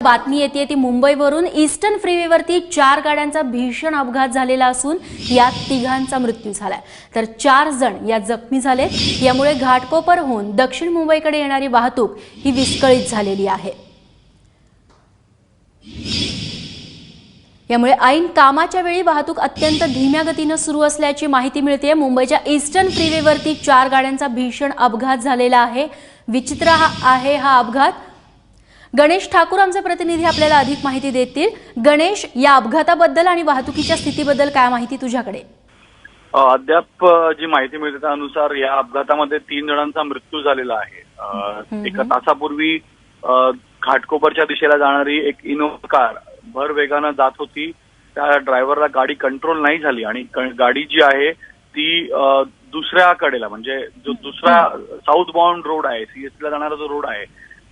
बातमी येते ती मुंबईवरून ईस्टर्न फ्रीवेवरती 4 गाड्यांचा भीषण अपघात झालेला असून यात 3घांचा मृत्यू झालाय तर 4 जण या जखमी झाले। यामुळे घाटकोपरहून दक्षिण मुंबईकडे येणारी वाहतूक ही विस्कळीत झालेली आहे। यामुळे ऐन कामाच्या वेळी वाहतूक अत्यंत धीम्या गतीने सुरू असल्याची माहिती मिळते। मुंबईच्या ईस्टर्न फ्रीवेवरती 4 गाड्यांचा भीषण अपघात झालेला आहे। विचित्र आहे हा अपघात। गणेश ठाकूर आमचे प्रतिनिधी आपल्याला अधिक माहिती देतील। गणेश, या अपघाताबद्दल आणि वाहतुकीच्या स्थितीबद्दल काय माहिती तुझ्याकडे? अद्याप जी माहिती मिळते त्यानुसार या अपघातामध्ये 3 जणांचा मृत्यू झालेला आहे। एका तासापूर्वी घाटकोपरच्या दिशेला जाणारी एक इनोव्हा कार भर वेगानं जात होती। त्या ड्रायव्हरला गाडी कंट्रोल नाही झाली आणि गाडी जी आहे ती दुसऱ्या कडेला म्हणजे जो दुसरा साऊथ बाउंड रोड आहे, सीएसटी ला जाणारा जो रोड आहे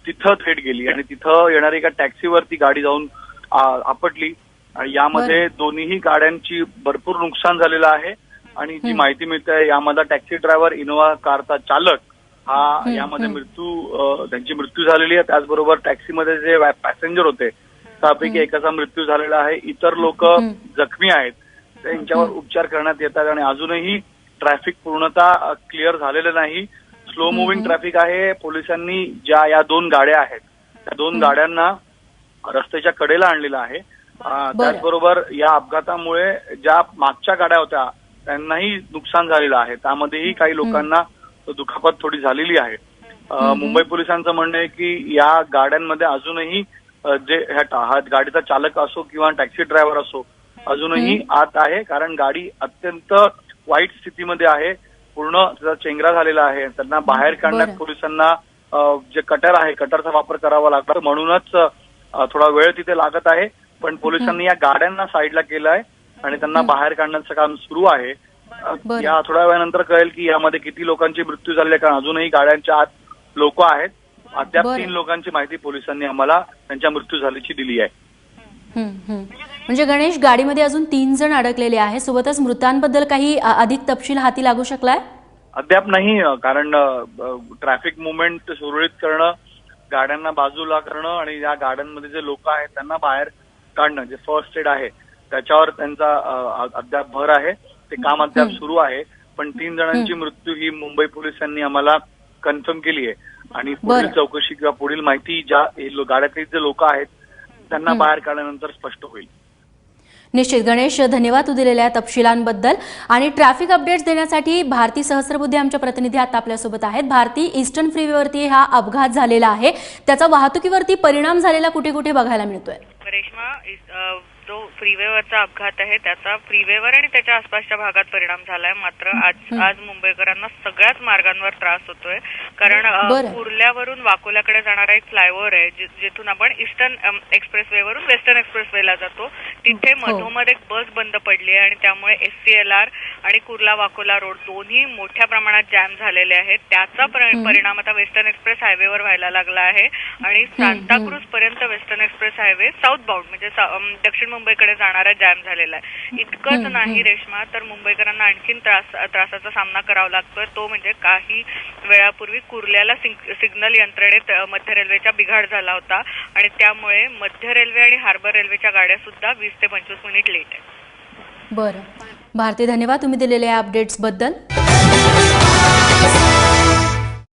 तिथं थेट गेली आणि तिथं येणारी एका टॅक्सीवरती गाडी जाऊन आपटली आणि यामध्ये दोन्ही गाड्यांची भरपूर नुकसान झालेलं आहे। आणि जी माहिती मिळते यामध्ये टॅक्सी ड्रायव्हर, इनोव्हा कारचा चालक हा यामध्ये त्यांची मृत्यू झालेली आहे। त्याचबरोबर टॅक्सीमध्ये जे पॅसेंजर होते त्यापैकी एकाचा मृत्यू झालेला आहे। इतर लोक जखमी आहेत, त्यांच्यावर उपचार करण्यात येतात आणि अजूनही ट्रॅफिक पूर्णतः क्लिअर झालेलं नाही। स्लो मुव्हिंग ट्रॅफिक आहे। पोलिसांनी ज्या या 2 गाड्या आहेत त्या 2 गाड्यांना रस्त्याच्या कडेला आणलेलं आहे। त्याचबरोबर या अपघातामुळे ज्या मागच्या गाड्या होत्या त्यांनाही नुकसान झालेलं आहे। त्यामध्येही काही लोकांना दुखापत थोडी झालेली आहे। मुंबई पोलिसांचं म्हणणं आहे की या गाड्यांमध्ये अजूनही जे हा गाडीचा चालक असो किंवा टॅक्सी ड्रायव्हर असो अजूनही आत आहे, कारण गाडी अत्यंत वाईट स्थितीमध्ये आहे। पूर्ण त्याचा चेंगरा झालेला आहे। त्यांना बाहेर काढण्यात पोलिसांना जे कटर आहे कटरचा वापर करावा लागतो, म्हणूनच थोडा वेळ तिथे लागत आहे। पण पोलिसांनी या गाड्यांना साईडला केलंय आणि त्यांना बाहेर काढण्याचं काम सुरू आहे। या थोड्या वेळानंतर कळेल की यामध्ये किती लोकांची मृत्यू झाली आहे, कारण अजूनही गाड्यांच्या आत लोक आहेत। अद्याप 3 लोकांची माहिती पोलिसांनी आम्हाला त्यांच्या मृत्यू झाल्याची दिली आहे। म्हणजे गणेश, गाडीमध्ये अजून 3 जण अडकलेले आहे, सोबतच मृतांबद्दल काही अधिक तपशील हाती लागू शकलाय? अद्याप नाही, कारण ट्रॅफिक मुवमेंट सुरळीत करणं, गाड्यांना बाजूला करणं आणि या गाड्यांमध्ये जे लोक आहेत त्यांना बाहेर काढणं, जे फर्स्ट एड आहे त्याच्यावर त्यांचा अद्याप भर आहे। ते काम अद्याप सुरू आहे। पण 3 जणांची मृत्यू ही मुंबई पोलिसांनी आम्हाला कन्फर्म केली आहे आणि पुढील चौकशी किंवा पुढील माहिती ज्या गाड्यातील जे लोक आहेत त्यांना बाहेर काढल्यानंतर स्पष्ट होईल। निश्चित गणेश, धन्यवाद तू दिलेल्या तपशिलांबद्दल। आणि ट्रॅफिक अपडेट्स देण्यासाठी भारती सहस्त्रबुद्धे आमच्या प्रतिनिधी आता आपल्यासोबत आहेत। भारती, ईस्टर्न फ्रीवेवरती हा अपघात झालेला आहे, त्याचा वाहतुकीवरती परिणाम झालेला कुठे कुठे बघायला मिळतोय? रेश्मा, जो फ्रीवेवरचा अपघात आहे त्याचा फ्रीवेवर आणि त्याच्या आसपासच्या भागात परिणाम झालाय। मात्र आज मुंबईकरांना सगळ्याच मार्गांवर त्रास होतोय, कारण कुर्ल्यावरून वाकोल्याकडे जाणारा एक फ्लायओव्हर आहे जिथून आपण ईस्टर्न एक्सप्रेसवेवरून वेस्टर्न एक्सप्रेसवेला जातो। तिथे मधोमध एक बस बंद पडली आहे आणि त्यामुळे SCLR आणि कुर्ला वाकोला रोड दोन्ही मोठ्या प्रमाणात जॅम झालेले आहेत। त्याचा परिणाम आता वेस्टर्न एक्सप्रेस हायवेवर व्हायला लागला आहे आणि सांताक्रूज पर्यंत western express highway south bound म्हणजे दक्षिण मुंबईकडे जाणारा जॅम झालेला आहे। इतकंच नाही रेश्मा, तर मुंबईकरांना आणखीन त्रासाचा सामना करावा लागतोय। तो म्हणजे काही वेळापूर्वी कुर्ल्याला सिग्नल यंत्रणेत मध्य रेल्वेच्या बिघाड झाला होता आणि त्यामुळे मध्य रेल्वे आणि हार्बर रेल्वेच्या गाड्या सुद्धा 20 ते 25 मिनिट लेट आहेत। बरं भारती, धन्यवाद तुम्ही दिलेल्या अपडेट्स बद्दल।